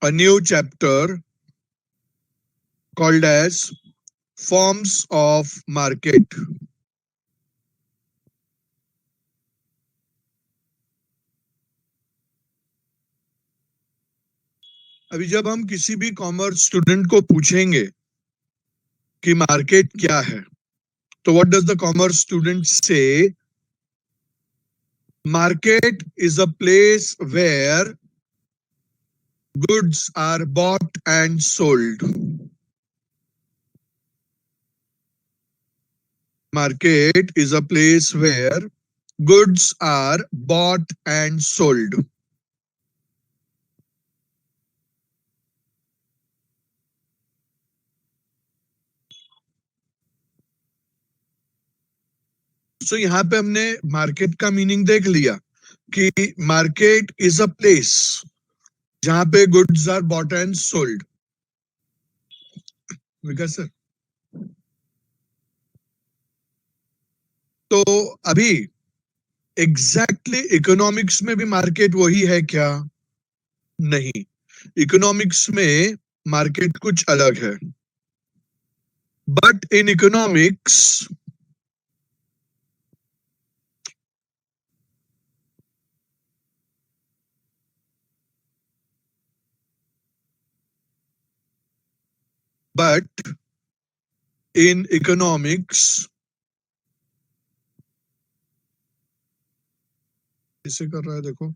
a new chapter called as Forms of Market. अभी जब हम किसी भी कॉमर्स स्टूडेंट को पूछेंगे कि मार्केट क्या है, तो what does the commerce student से? Market is a place where goods are bought and sold. Market is a place where goods are bought and sold. So यहाँ पे हमने मार्केट का मीनिंग देख लिया कि मार्केट इज अ प्लेस जहां पे goods are bought and sold. Vikas sir, तो अभी एग्जैक्टली इकोनॉमिक्स में भी मार्केट वही है क्या? नहीं, इकोनॉमिक्स में मार्केट कुछ अलग है. But in economics but in economics, इसे कर रहा है देखो.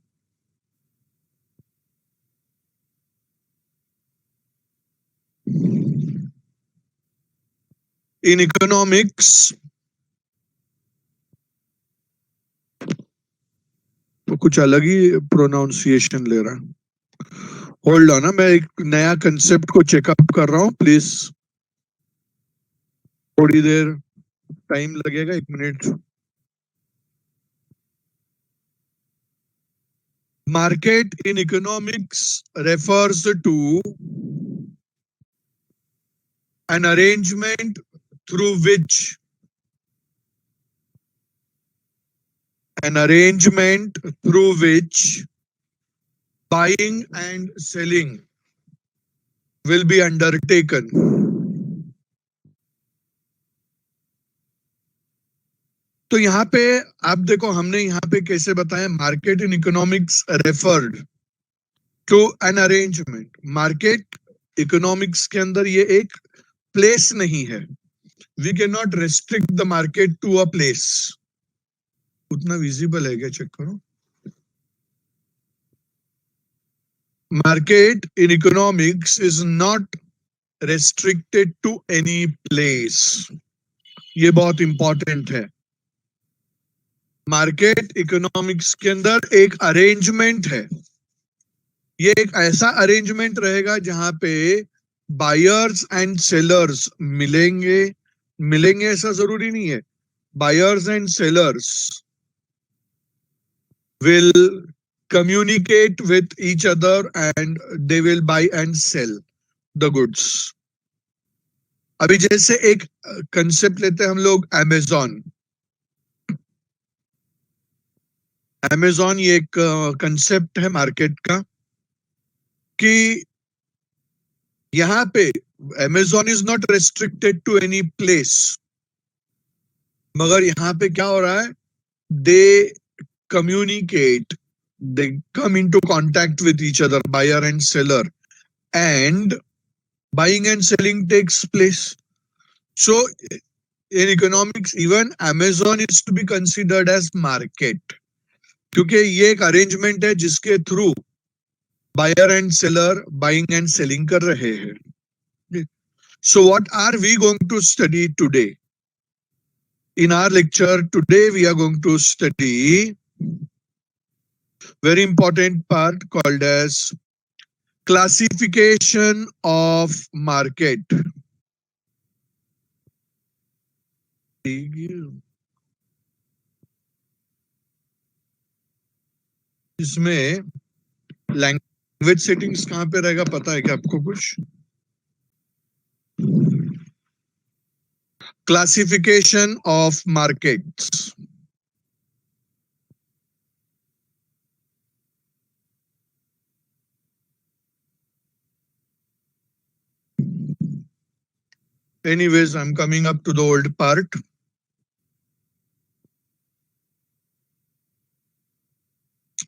In economics, तो कुछ अलग ही प्रोनाउंसिएशन ले रहा है. होल्ड ऑन, मैं एक नया कंसेप्ट को चेकअप कर रहा हूँ, प्लीज थोड़ी देर टाइम लगेगा, 1 minute. Market in economics refers to an arrangement through which buying and selling will be undertaken. तो यहाँ पे आप देखो, हमने यहाँ पे कैसे बताया, market in economics referred to an arrangement. Market economics के अंदर ये एक प्लेस नहीं है. We can not restrict the market to a place. उतना विजिबल है क्या? चेक करो. Market in economics is not restricted to any place. ये बहुत इंपॉर्टेंट है. मार्केट इकोनॉमिक्स के अंदर एक अरेंजमेंट है. ये एक ऐसा अरेंजमेंट रहेगा जहां पे बायर्स एंड सेलर्स मिलेंगे ऐसा जरूरी नहीं है. Buyers and sellers will communicate with each other and they will buy and sell the goods. अभी जैसे एक कंसेप्ट लेते हैं हम लोग, अमेजॉन. ये एक कंसेप्ट है मार्केट का कि यहाँ पे Amazon is not restricted to any place. मगर यहाँ पे क्या हो रहा है? दे communicate, they come into contact with each other, buyer and seller, and buying and selling takes place. So in economics, even Amazon is to be considered as market, क्योंकि ये एक अरेंजमेंट है जिसके through buyer and seller buying and selling कर रहे हैं. So what are we going to study today? In our lecture today, we are going to study very important part called as classification of market. इसमें language settings कहां पे रहेगा, पता है क्या आपको कुछ? Classification of markets. Anyways, I'm coming up to the old part.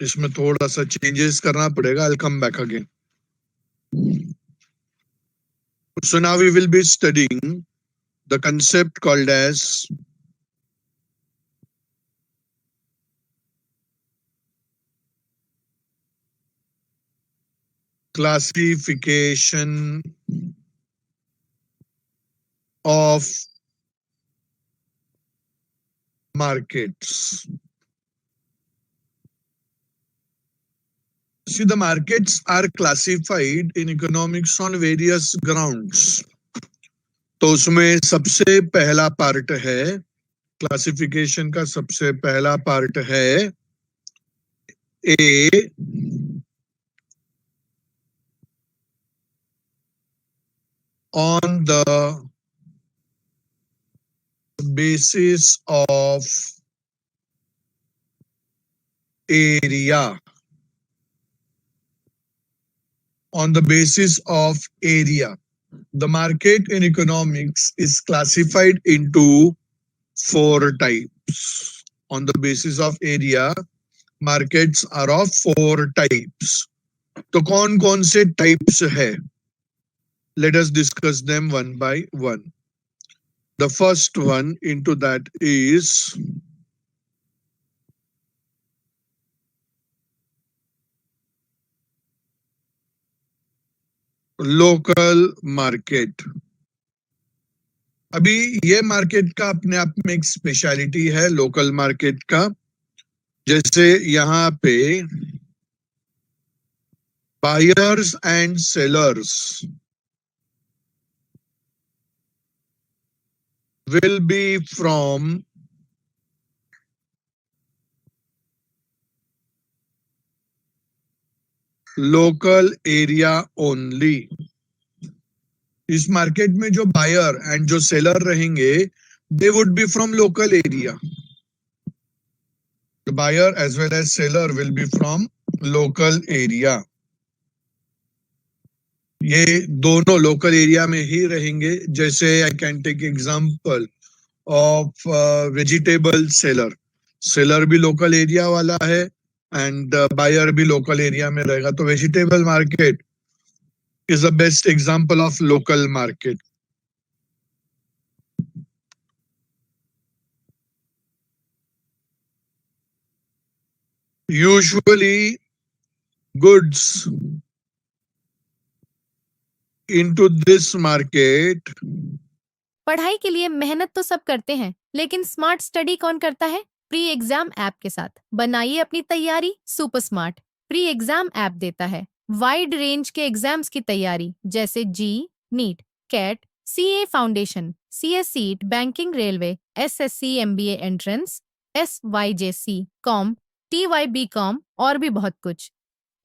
इसमें थोड़ा सा चेंजेस करना पड़ेगा. I'll come back again. So now we will be studying the concept called as classification of markets. See, the markets are classified in economics on various grounds. तो उसमें सबसे पहला part है, क्लासिफिकेशन का सबसे पहला पार्ट है ए on the basis of area. On the basis of area. The market in economics is classified into 4 types. On the basis of area, markets are of 4 types. तो कौन कौन से types है? Let us discuss them one by one. The first one into that is local market. अभी ये market का अपने आप में एक स्पेशलिटी है लोकल मार्केट का. जैसे यहाँ पे buyers and sellers will be from local area only. इस मार्केट में जो बायर एंड जो सेलर रहेंगे, they would be from local area. The buyer as well as seller will be from local area. ये दोनों लोकल एरिया में ही रहेंगे. जैसे I can take example of vegetable seller. Seller भी लोकल एरिया वाला है एंड बायर भी लोकल एरिया में रहेगा. तो vegetable market is the best example of local market. Usually goods into this market. पढ़ाई के लिए मेहनत तो सब करते हैं, लेकिन स्मार्ट स्टडी कौन करता है? प्री एग्जाम ऐप के साथ बनाइए अपनी तैयारी super smart. Pre exam app देता है वाइड रेंज के एग्जाम्स की तैयारी, जैसे JEE, NEET, CAT, CA foundation, CSEET, banking, railway, SSC, MBA entrance, SYJC, com, TYB com और भी बहुत कुछ.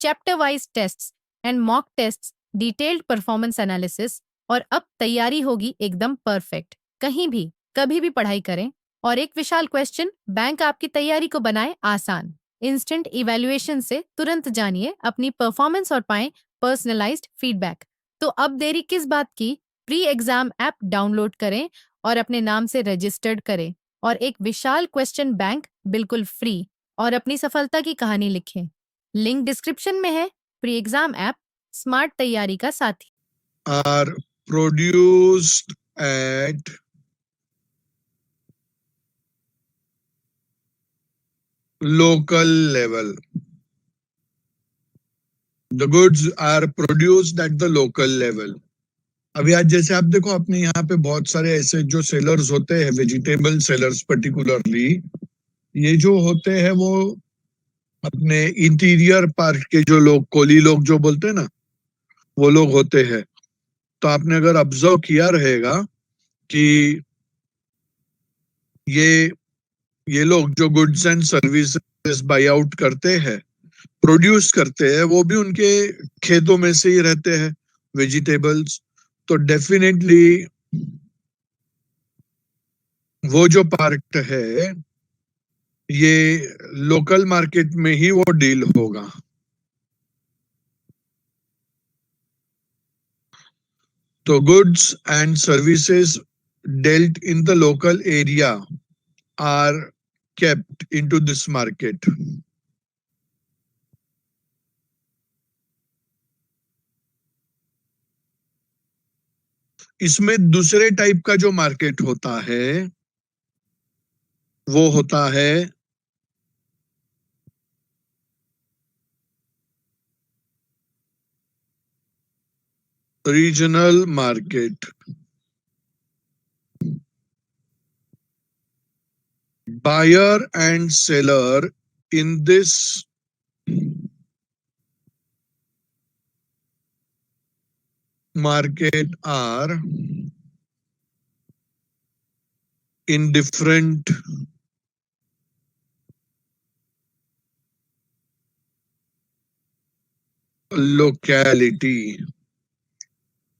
Chapter wise tests and mock tests, detailed performance analysis, और अब तैयारी होगी एकदम परफेक्ट. कहीं भी कभी भी पढ़ाई करें और एक विशाल क्वेश्चन बैंक आपकी तैयारी को बनाए आसान. इंस्टेंट इवैल्यूएशन से तुरंत जानिए अपनी परफॉर्मेंस और पाएं पर्सनलाइज्ड फीडबैक. तो अब देरी किस बात की? प्री एग्जाम ऐप डाउनलोड करें और अपने नाम से रजिस्टर्ड करें और एक विशाल क्वेश्चन बैंक बिल्कुल फ्री और अपनी सफलता की कहानी लिखें. लिंक डिस्क्रिप्शन में है. प्री एग्जाम ऐप स्मार्ट तैयारी का साथी. Are produced at local level. The goods are produced at the local level. अभी आज जैसे आप देखो अपने यहाँ पे बहुत सारे ऐसे जो सेलर्स होते हैं, वेजिटेबल सेलर्स पर्टिकुलरली, ये जो होते हैं वो अपने इंटीरियर पार्ट के जो लोग, कोली लोग जो बोलते हैं ना, वो लोग होते हैं. तो आपने अगर ऑब्जर्व किया रहेगा कि ये लोग जो goods and services by out करते हैं, प्रोड्यूस करते हैं, वो भी उनके खेतों में से ही रहते हैं वेजिटेबल्स. तो डेफिनेटली वो जो पार्ट है ये लोकल मार्केट में ही वो डील होगा. तो goods and services dealt in the local area are kept into this market. इसमें दूसरे टाइप का जो मार्केट होता है वो होता है regional market. Buyer and seller in this market are in different locality.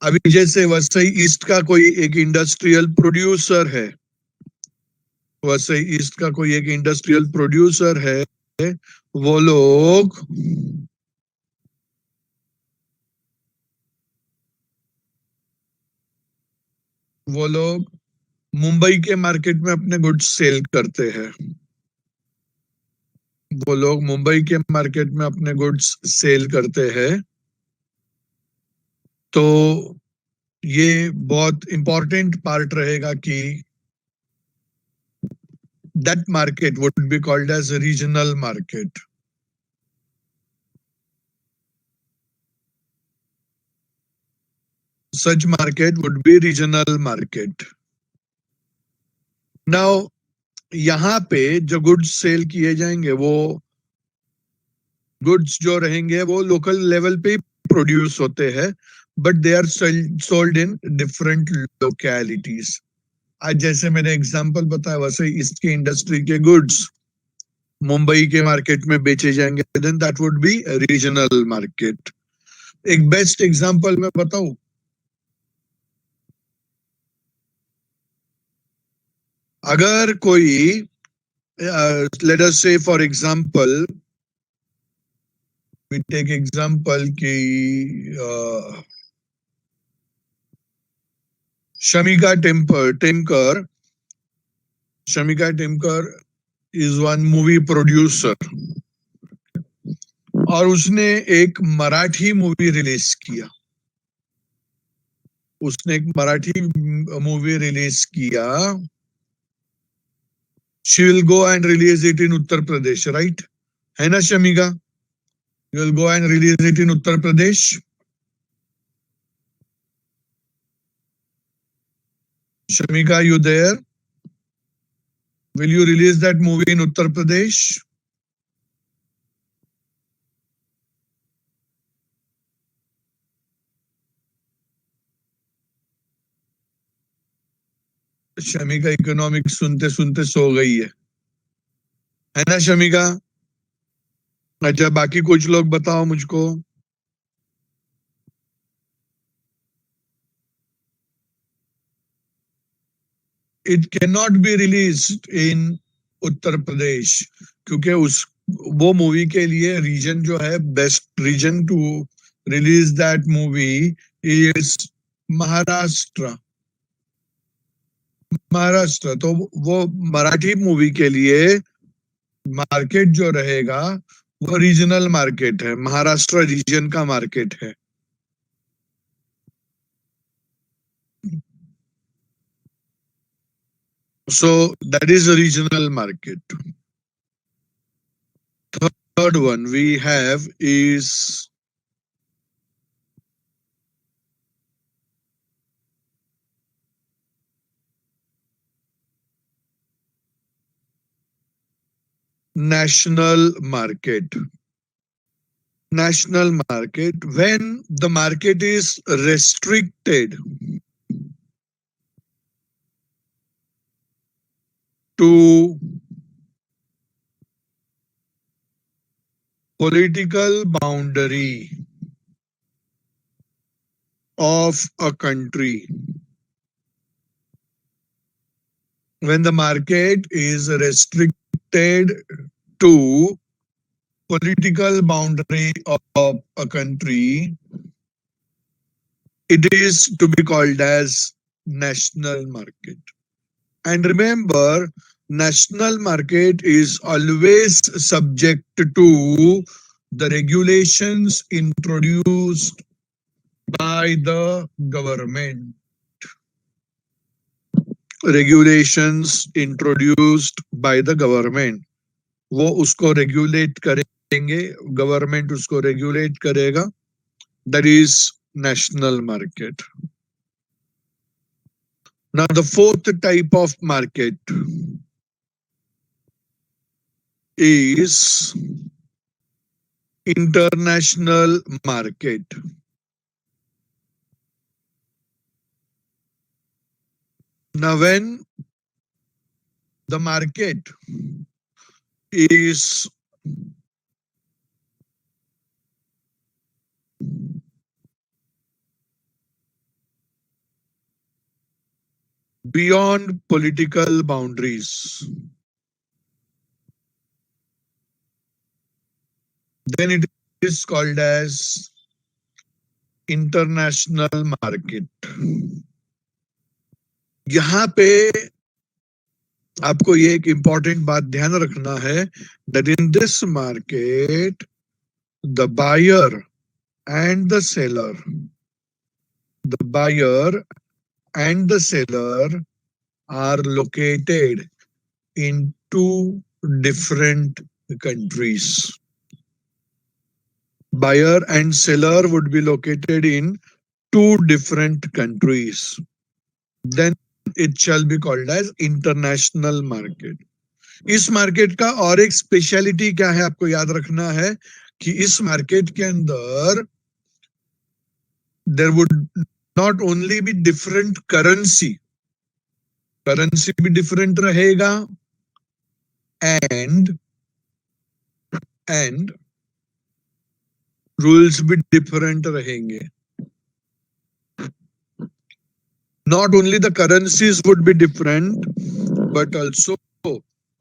अभी जैसे वसई ईस्ट का कोई एक इंडस्ट्रियल प्रोड्यूसर है, वसई ईस्ट का कोई एक इंडस्ट्रियल प्रोड्यूसर है, वो लोग मुंबई के मार्केट में अपने गुड्स सेल करते हैं. वो लोग मुंबई के मार्केट में अपने गुड्स सेल करते हैं. तो ये बहुत इंपॉर्टेंट पार्ट रहेगा कि that market would be called as a regional market. Such market would be regional market. Now, यहाँ पे जो गुड्स सेल किए जाएंगे वो गुड्स जो रहेंगे वो लोकल लेवल पे प्रोड्यूस होते हैं, but they are sold in different localities. आज जैसे मैंने एग्जांपल बताया वैसे इसके इंडस्ट्री के गुड्स मुंबई के मार्केट में बेचे जाएंगे, then that would be regional market. एक बेस्ट एग्जांपल मैं बताऊं, अगर कोई लेट अस से for example we take example कि Shamika Temkar is one movie producer और उसने एक मराठी मूवी रिलीज किया. She will go and release it in Uttar Pradesh, right? है ना Shamika? You will go and release it in Uttar Pradesh. Shamika, you there? Will you release that movie in Uttar Pradesh? Shamika economics सुनते सुनते सो गई है ना शमिका? अच्छा, बाकी कुछ लोग बताओ मुझको. It can not be released in Uttar Pradesh क्योंकि वो मूवी के लिए रीजन जो है best region to release that movie is Maharashtra. तो वो मराठी मूवी के लिए मार्केट जो रहेगा वो रीजनल मार्केट है, महाराष्ट्र रीजन का मार्केट है. So that is a regional market. Third one we have is national market. National market, when the market is restricted to political boundary of a country. When the market is restricted to political boundary of a country, it is to be called as national market. And remember, national market is always subject to the regulations introduced by the government. Regulations introduced by the government. वो उसको regulate करेंगे, government उसको regulate करेगा. That is national market. Now the fourth type of market is international market. Now when the market is beyond political boundaries, then it is called as international market. यहाँ पे आपको ये एक important बात ध्यान रखना है, that in this market the buyer and the seller, the buyer and the seller are located in two different countries. Buyer and seller would be located in two different countries. Then it shall be called as international market. इस market का और एक speciality क्या है आपको याद रखना है कि इस मार्केट के अंदर there would not only be different currency भी different रहेगा and rules भी different रहेंगे. Not only the currencies would be different, but also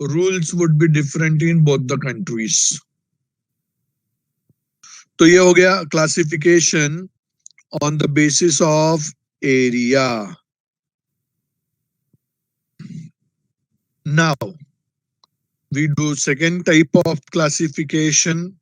rules would be different in both the countries. तो ये हो गया classification on the basis of area. Now we do second type of classification